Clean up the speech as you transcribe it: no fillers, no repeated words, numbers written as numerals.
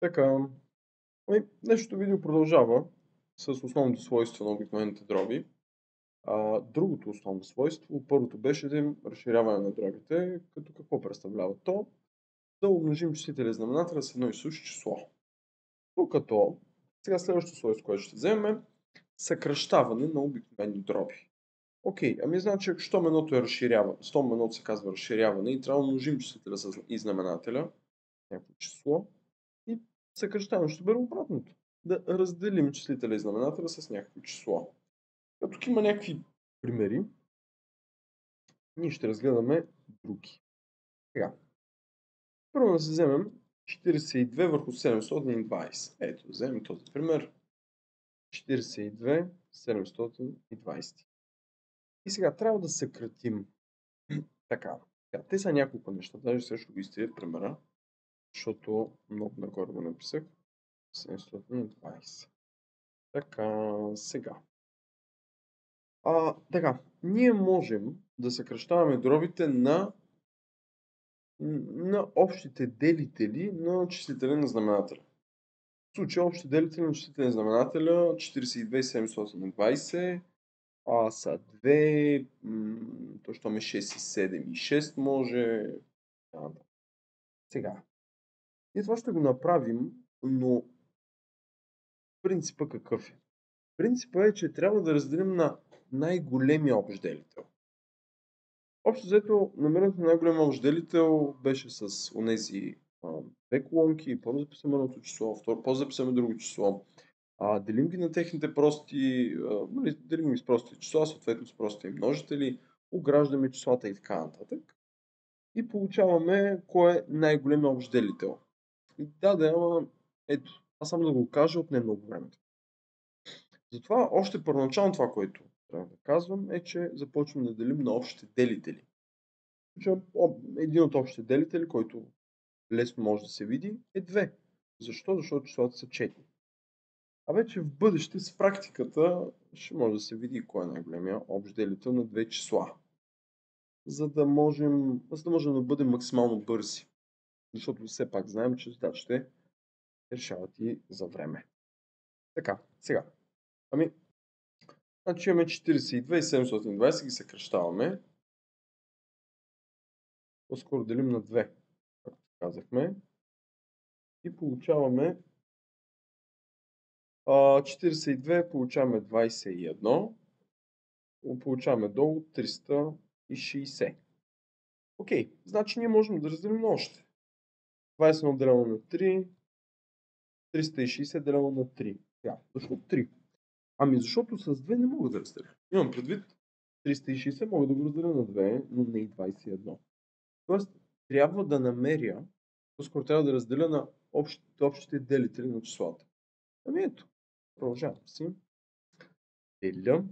Така, днешното видео продължава с основното свойство на обикновените дроби. Другото основно свойство, първото беше разширяване на дробите, като какво представлява то? Да умножим числителя и знаменателя с едно и също число. Докато, сега следващото свойство, което ще вземем е съкращаване на обикновени дроби. Окей, значи, щом едното е разширяване, щом едното се казва разширяване и трябва да умножим числителя и знаменателя, някакво число, и съкращаване ще бъде обратното. Да разделим числителя и знаменателя с някакво число. Тук има някакви примери. Ние ще разгледаме други. Сега. Първо да си вземем 42 върху 720. Ето, вземем този пример. 42, 720. И сега трябва да съкратим. Така. Те са няколко неща. Даже също го изтрия примера, защото много нагоре го написах. 720. Така, сега. Така, ние можем да съкращаваме дробите на общите делители на числителя на знаменателя. В случая общите делители на числителя на знаменателя 42 720 са 2, то що ме 6 и 7 и 6 може. Сега. И това ще го направим, но принципа какъв е? Принципът е, че трябва да разделим на най-големия общ делител. Общо взето, намирането на най-големия общ делител беше с онези две колонки, първо записваме едното число, второ, после записваме друго число. Делим ги на техните прости, делим ги с прости числа, съответно с прости множители, ограждаме числата и така нататък. И получаваме кой е най-големия общ делител. Ама ето, аз само да го кажа от не много времето. Затова още първоначално това, което трябва да казвам, е, че започваме да делим на общите делители. Един от общите делители, който лесно може да се види, е 2. Защо? Защото числата са 4. Вече в бъдеще с практиката ще може да се види кой е най-големия общ делител на две числа. За да можем да бъдем максимално бързи. Защото все пак знаем, че задачите решават и за време. Така, сега. Значи имаме 42 и 720, ги съкращаваме. По-скоро делим на 2, както казахме. И получаваме 42, получаваме 21. Получаваме долу 360. Окей, значи ние можем да разделим на още. 21 делено на 3, 360 делено на 3. Защо 3? Защото с 2 не мога да разделя. Имам предвид 360 мога да го разделя на 2, но не и 21. Тоест, трябва да намеря, по-скоро трябва да разделя на общите делители на числата. Ето, продължавам си. Деля